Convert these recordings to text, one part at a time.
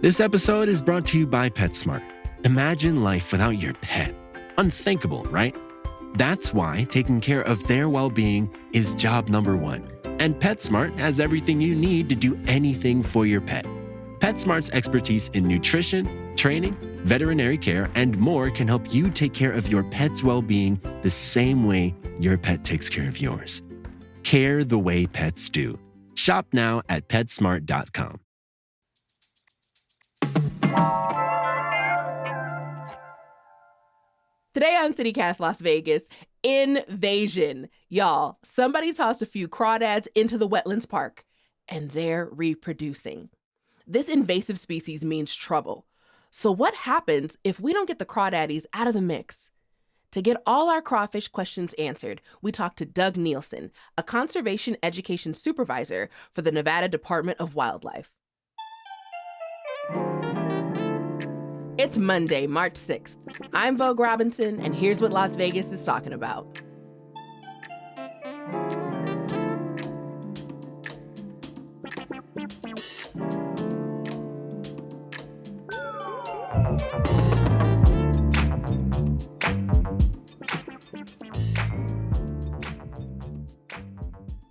This episode is brought to you by PetSmart. Imagine life without your pet. Unthinkable, right? That's why taking care of their well-being is job number one. And PetSmart has everything you need to do anything for your pet. PetSmart's expertise in nutrition, training, veterinary care, and more can help you take care of your pet's well-being the same way your pet takes care of yours. Care the way pets do. Shop now at PetSmart.com. Today on CityCast Las Vegas, invasion. Y'all, somebody tossed a few crawdads into the Wetlands Park, and they're reproducing. This invasive species means trouble. So what happens if we don't get the crawdaddies out of the mix? To get all our crawfish questions answered, we talked to Doug Nielsen, a conservation education supervisor for the Nevada Department of Wildlife. It's Monday, March 6th. I'm Vogue Robinson, and here's what Las Vegas is talking about.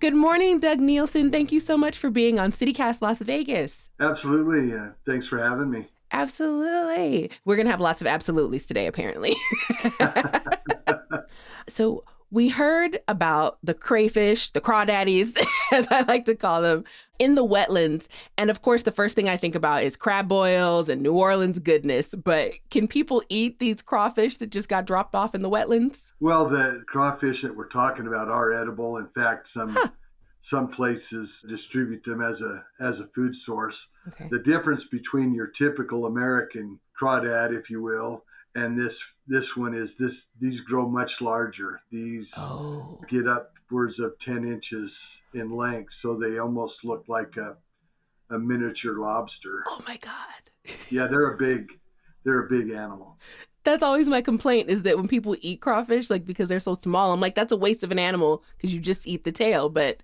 Good morning, Doug Nielsen. Thank you so much for being on CityCast Las Vegas. Absolutely. Thanks for having me. Absolutely. We're going to have lots of absolutelys today, apparently. So we heard about the crayfish, the crawdaddies, as I like to call them, in the wetlands. And of course, the first thing I think about is crab boils and New Orleans goodness. But can people eat these crawfish that just got dropped off in the wetlands? Well, the crawfish that we're talking about are edible. In fact, some places distribute them as a food source. Okay. The difference between your typical American crawdad, if you will, and this one is these grow much larger. These get upwards of 10 inches in length, so they almost look like a miniature lobster. Oh my God. Yeah, they're a big animal. That's always my complaint, is that when people eat crawfish, like, because they're so small, I'm like, that's a waste of an animal because you just eat the tail. But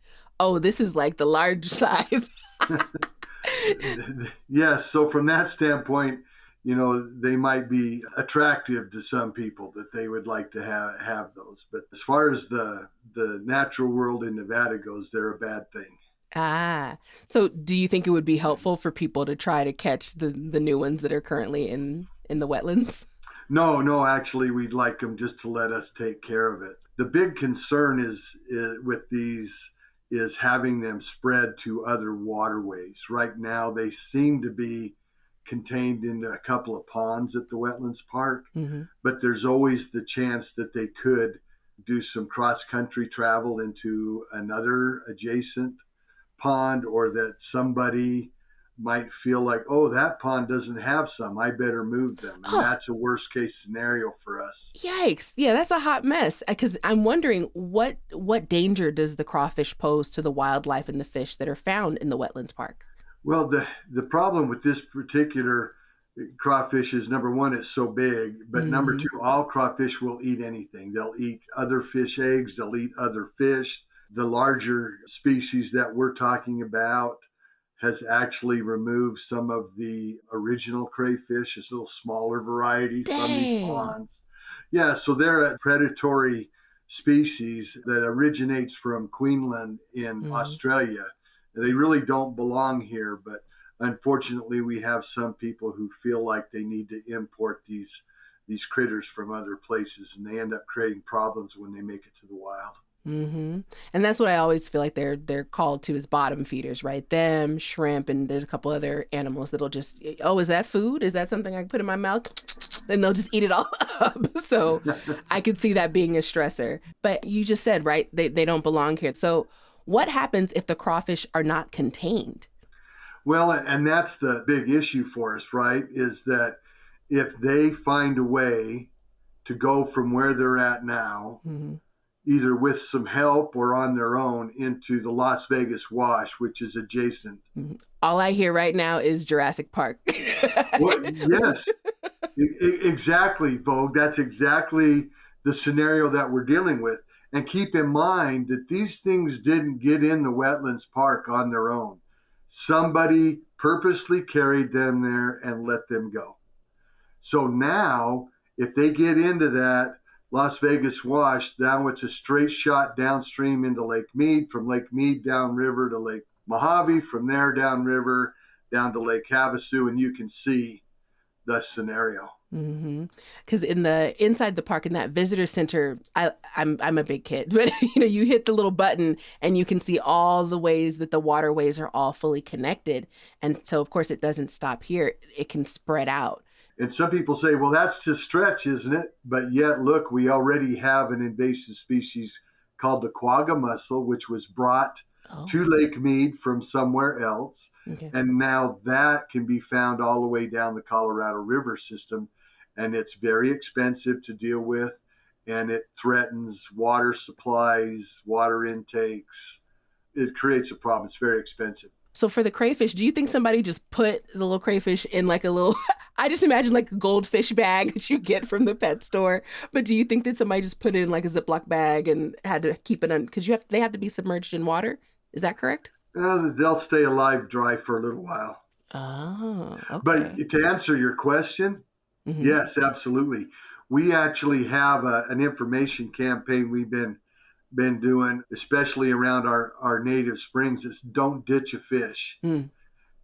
this is like the large size. Yes. So from that standpoint, they might be attractive to some people that they would like to have those. But as far as the natural world in Nevada goes, they're a bad thing. So do you think it would be helpful for people to try to catch the new ones that are currently in the wetlands? No, actually, we'd like them just to let us take care of it. The big concern is with these is having them spread to other waterways. Right now, they seem to be contained in a couple of ponds at the Wetlands Park, but there's always the chance that they could do some cross-country travel into another adjacent pond, or that somebody might feel like, that pond doesn't have some, I better move them. And that's a worst case scenario for us. Yikes. Yeah, that's a hot mess. Because I'm wondering, what danger does the crawfish pose to the wildlife and the fish that are found in the Wetlands Park? Well, the problem with this particular crawfish is, number one, it's so big, but number two, all crawfish will eat anything. They'll eat other fish eggs, they'll eat other fish. The larger species that we're talking about has actually removed some of the original crayfish, this little smaller variety from these ponds. Yeah, so they're a predatory species that originates from Queensland in Australia. They really don't belong here, but unfortunately we have some people who feel like they need to import these critters from other places, and they end up creating problems when they make it to the wild. And that's what I always feel like they're called to, is bottom feeders, right? Them, shrimp, and there's a couple other animals that'll just, is that food? Is that something I can put in my mouth? Then they'll just eat it all up. So I could see that being a stressor. But you just said, right, they don't belong here. So what happens if the crawfish are not contained? Well, and that's the big issue for us, right? Is that if they find a way to go from where they're at now, either with some help or on their own, into the Las Vegas Wash, which is adjacent. All I hear right now is Jurassic Park. Well, yes, exactly, Vogue. That's exactly the scenario that we're dealing with. And keep in mind that these things didn't get in the Wetlands Park on their own. Somebody purposely carried them there and let them go. So now, if they get into that Las Vegas wash, now it's a straight shot downstream into Lake Mead, from Lake Mead downriver to Lake Mojave, from there downriver down to Lake Havasu, and you can see the scenario. Because inside the park in that visitor center, I'm a big kid, but you hit the little button and you can see all the ways that the waterways are all fully connected, and so of course it doesn't stop here; it can spread out. And some people say, well, that's a stretch, isn't it? But yet, look, we already have an invasive species called the quagga mussel, which was brought to Lake Mead from somewhere else. Okay. And now that can be found all the way down the Colorado River system. And it's very expensive to deal with. And it threatens water supplies, water intakes. It creates a problem. It's very expensive. So for the crayfish, do you think somebody just put the little crayfish in like a little, I just imagine like a goldfish bag that you get from the pet store. But do you think that somebody just put it in like a Ziploc bag and had to keep it on, because they have to be submerged in water? Is that correct? They'll stay alive dry for a little while. Oh, okay. But to answer your question, yes, absolutely. We actually have an information campaign we've been doing, especially around our native springs. It's don't ditch a fish. And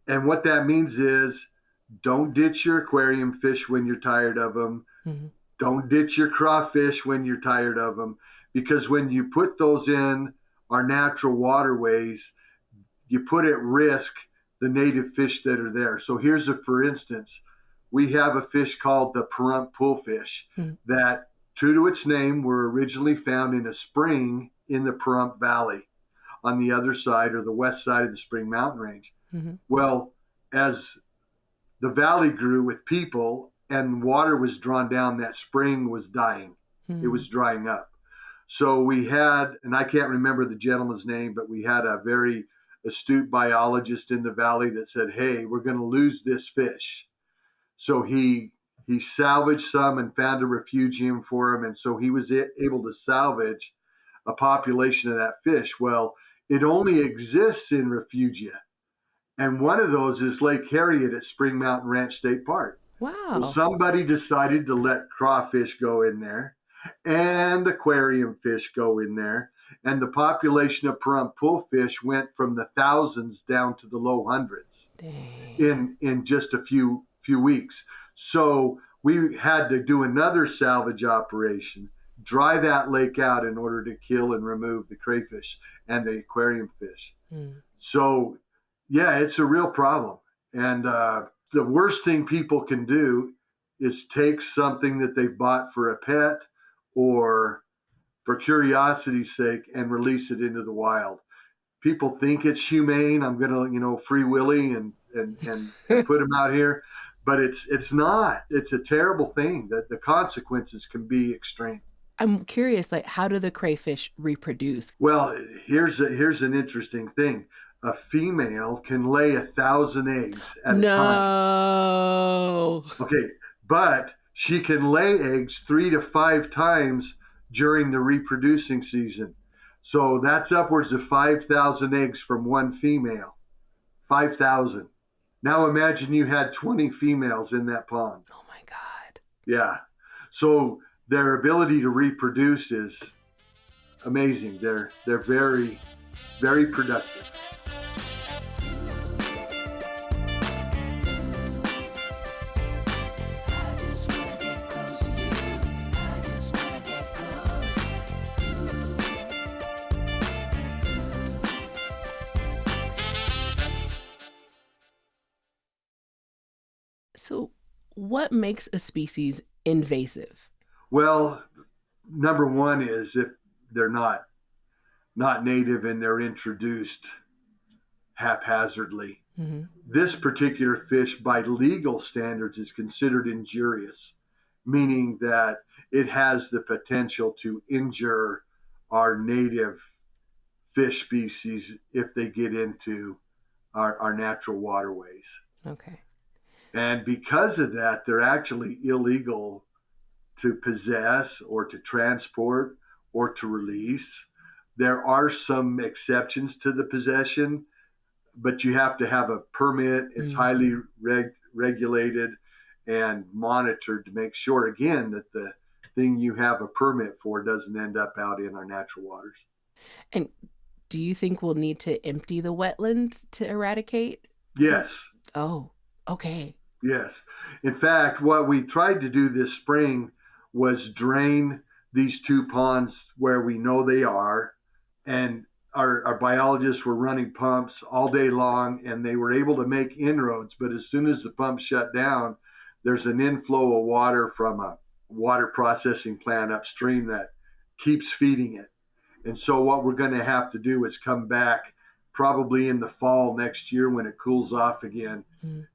what that means is don't ditch your aquarium fish when you're tired of them. Don't ditch your crawfish when you're tired of them. Because when you put those in our natural waterways, you put at risk the native fish that are there. So here's for instance, we have a fish called the Pahrump poolfish that, true to its name, were originally found in a spring in the Pahrump Valley on the other side, or the west side of the Spring Mountain Range. Well, as the valley grew with people and water was drawn down, that spring was dying. It was drying up. So we had, and I can't remember the gentleman's name, but we had a very astute biologist in the valley that said, hey, we're going to lose this fish. So he salvaged some and found a refugium for him. And so he was able to salvage a population of that fish. Well, it only exists in refugia. And one of those is Lake Harriet at Spring Mountain Ranch State Park. Wow. Well, somebody decided to let crawfish go in there and aquarium fish go in there. And the population of Pahrump poolfish went from the thousands down to the low hundreds. Dang. in just a few weeks. So we had to do another salvage operation, dry that lake out in order to kill and remove the crayfish and the aquarium fish. So yeah, it's a real problem. And the worst thing people can do is take something that they've bought for a pet or for curiosity's sake and release it into the wild. People think it's humane. I'm going to, free willy and put them out here. But it's not. It's a terrible thing that the consequences can be extreme. I'm curious, like, how do the crayfish reproduce? Well, here's an interesting thing. A female can lay 1,000 eggs at a time. No. Okay, but she can lay eggs 3 to 5 times during the reproducing season. So that's upwards of 5,000 eggs from one female. 5,000. Now imagine you had 20 females in that pond. Oh my God. Yeah. So their ability to reproduce is amazing. They're very, very productive. So what makes a species invasive? Well, number one is if they're not native and they're introduced haphazardly. This particular fish, by legal standards, is considered injurious, meaning that it has the potential to injure our native fish species if they get into our natural waterways. Okay. And because of that, they're actually illegal to possess or to transport or to release. There are some exceptions to the possession. but you have to have a permit. It's highly regulated and monitored to make sure, again, that the thing you have a permit for doesn't end up out in our natural waters. And do you think we'll need to empty the wetlands to eradicate? Yes. Oh, okay. Yes. In fact, what we tried to do this spring was drain these two ponds where we know they are. And our biologists were running pumps all day long, and they were able to make inroads. But as soon as the pump shut down, there's an inflow of water from a water processing plant upstream that keeps feeding it. And so what we're going to have to do is come back probably in the fall next year when it cools off again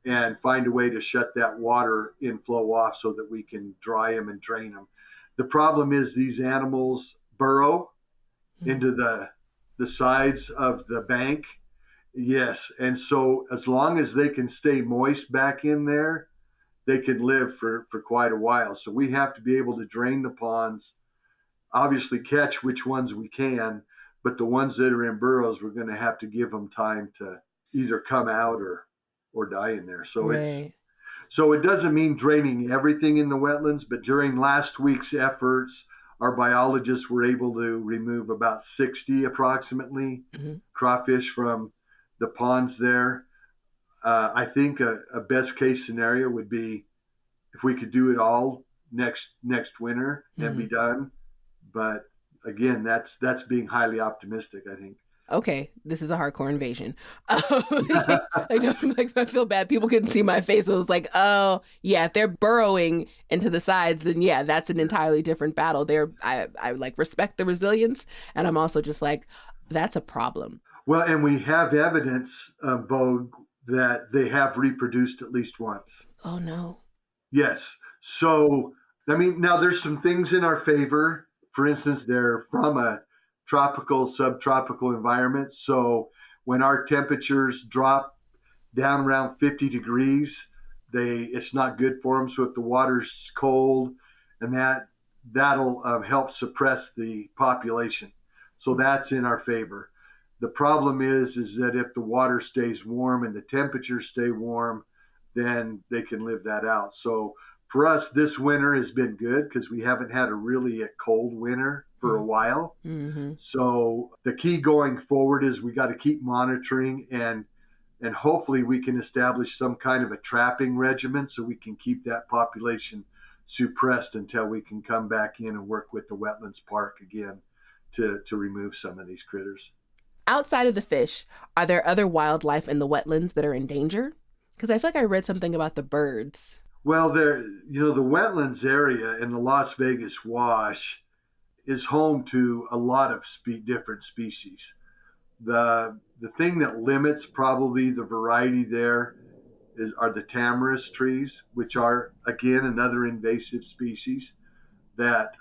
and find a way to shut that water inflow off so that we can dry them and drain them. The problem is these animals burrow into the sides of the bank. Yes. And so as long as they can stay moist back in there, they can live for quite a while. So we have to be able to drain the ponds, obviously catch which ones we can, but the ones that are in burrows, we're going to have to give them time to either come out or die in there. So so it doesn't mean draining everything in the wetlands, but during last week's efforts, our biologists were able to remove about 60 approximately crawfish from the ponds there. I think a best case scenario would be if we could do it all next winter and be done. But again, that's being highly optimistic, I think. Okay, this is a hardcore invasion. I feel bad. People couldn't see my face. It was like, oh, yeah, if they're burrowing into the sides, then yeah, that's an entirely different battle. I like respect the resilience, and I'm also just like, that's a problem. Well, and we have evidence, Vogue, that they have reproduced at least once. Oh, no. Yes. So, I mean, now there's some things in our favor. For instance, they're from a tropical, subtropical environment. So when our temperatures drop down around 50 degrees, it's not good for them. So if the water's cold, and that'll help suppress the population. So that's in our favor. The problem is that if the water stays warm and the temperatures stay warm, then they can live that out. So for us, this winter has been good because we haven't had a cold winter for a while. So the key going forward is we got to keep monitoring and hopefully we can establish some kind of a trapping regimen so we can keep that population suppressed until we can come back in and work with the Wetlands Park again to remove some of these critters. Outside of the fish, are there other wildlife in the wetlands that are in danger? Because I feel like I read something about the birds. Well, the wetlands area in the Las Vegas Wash is home to a lot of different species. The thing that limits probably the variety there are the tamarisk trees, which are, again, another invasive species that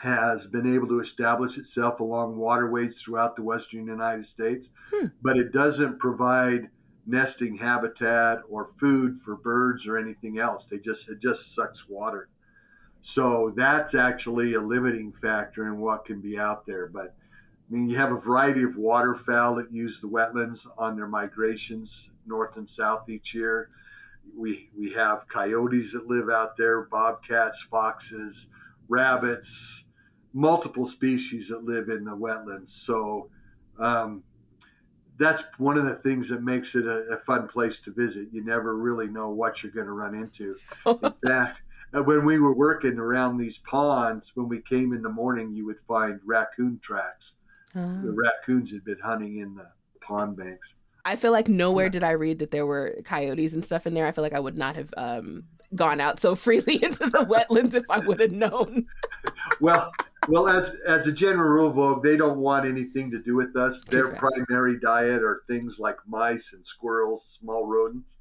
has been able to establish itself along waterways throughout the western United States, but it doesn't provide nesting habitat or food for birds or anything else. It just sucks water. So that's actually a limiting factor in what can be out there. But I mean, you have a variety of waterfowl that use the wetlands on their migrations north and south each year. We have coyotes that live out there, bobcats, foxes, rabbits, multiple species that live in the wetlands. So that's one of the things that makes it a fun place to visit. You never really know what you're going to run into. In fact, when we were working around these ponds, when we came in the morning, you would find raccoon tracks. The raccoons had been hunting in the pond banks. I feel like nowhere did I read that there were coyotes and stuff in there. I feel like I would not have gone out so freely into the wetlands if I would have known. Well, as a general rule, Vogue, they don't want anything to do with us. Their primary diet are things like mice and squirrels, small rodents,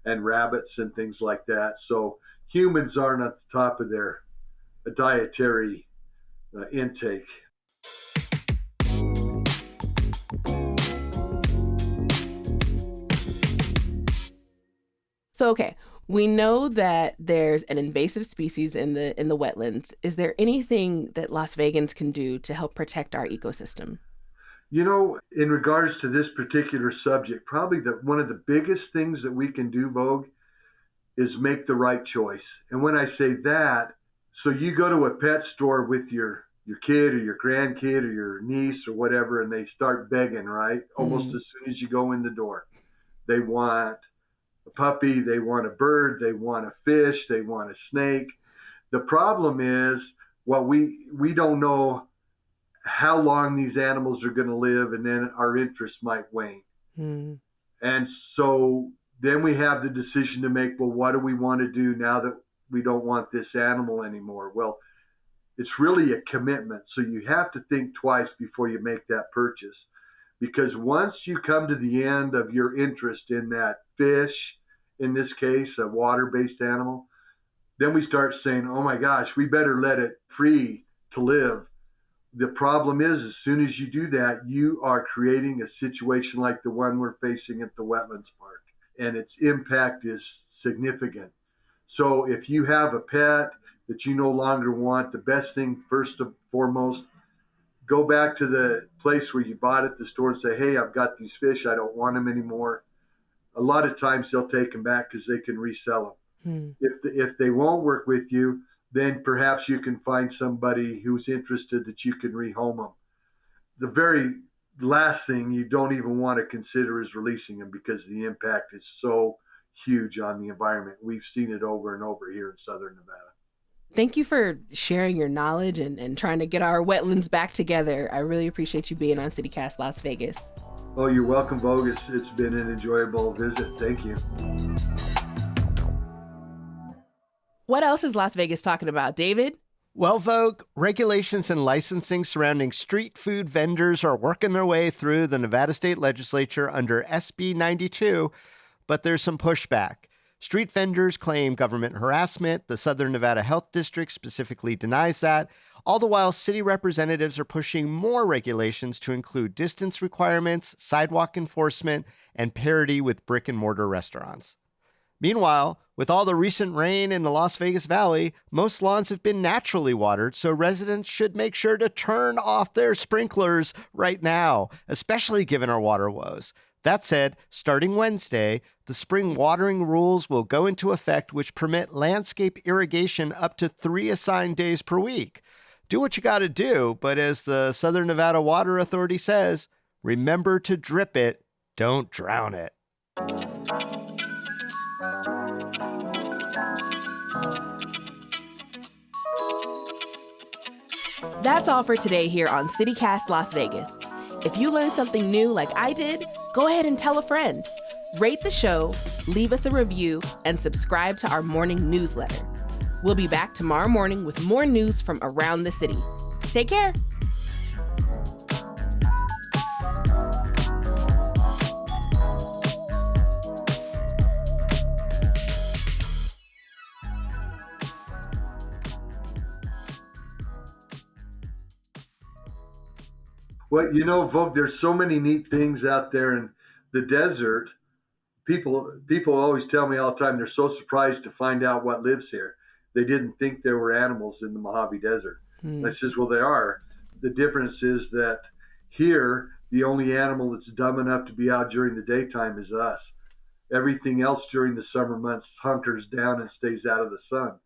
and rabbits and things like that. So humans aren't at the top of their dietary intake. So, okay, we know that there's an invasive species in the wetlands. Is there anything that Las Vegans can do to help protect our ecosystem? In regards to this particular subject, probably one of the biggest things that we can do, Vogue, is make the right choice. And when I say that, so you go to a pet store with your kid or your grandkid or your niece or whatever, and they start begging, right? Almost as soon as you go in the door. They want a puppy, they want a bird, they want a fish, they want a snake. The problem is, well, we don't know how long these animals are going to live, and then our interest might wane. And so then we have the decision to make, well, what do we want to do now that we don't want this animal anymore? Well, it's really a commitment. So you have to think twice before you make that purchase. Because once you come to the end of your interest in that fish, in this case, a water-based animal, then we start saying, oh my gosh, we better let it free to live. The problem is, as soon as you do that, you are creating a situation like the one we're facing at the Wetlands Park, and its impact is significant. So if you have a pet that you no longer want, the best thing, first and foremost, go back to the place where you bought it, the store, and say, hey, I've got these fish. I don't want them anymore. A lot of times they'll take them back because they can resell them. If they won't work with you, then perhaps you can find somebody who's interested that you can rehome them. The very last thing you don't even want to consider is releasing them, because the impact is so huge on the environment. We've seen it over and over here in Southern Nevada. Thank you for sharing your knowledge and trying to get our wetlands back together. I really appreciate you being on CityCast Las Vegas. Oh, you're welcome, Vogue. It's been an enjoyable visit. Thank you. What else is Las Vegas talking about, David? Well, Vogue, regulations and licensing surrounding street food vendors are working their way through the Nevada State Legislature under SB 92, but there's some pushback. Street vendors claim government harassment. The Southern Nevada Health District specifically denies that. All the while, city representatives are pushing more regulations to include distance requirements, sidewalk enforcement, and parity with brick and mortar restaurants. Meanwhile, with all the recent rain in the Las Vegas Valley, most lawns have been naturally watered, so residents should make sure to turn off their sprinklers right now, especially given our water woes. That said, starting Wednesday, the spring watering rules will go into effect, which permit landscape irrigation up to 3 assigned days per week. Do what you got to do, but as the Southern Nevada Water Authority says, remember to drip it, don't drown it. That's all for today here on CityCast Las Vegas. If you learned something new like I did, go ahead and tell a friend. Rate the show, leave us a review, and subscribe to our morning newsletter. We'll be back tomorrow morning with more news from around the city. Take care. Well, Vogue, there's so many neat things out there in the desert. People always tell me all the time they're so surprised to find out what lives here. They didn't think there were animals in the Mojave Desert. And I says, well, there are. The difference is that here, the only animal that's dumb enough to be out during the daytime is us. Everything else during the summer months hunkers down and stays out of the sun.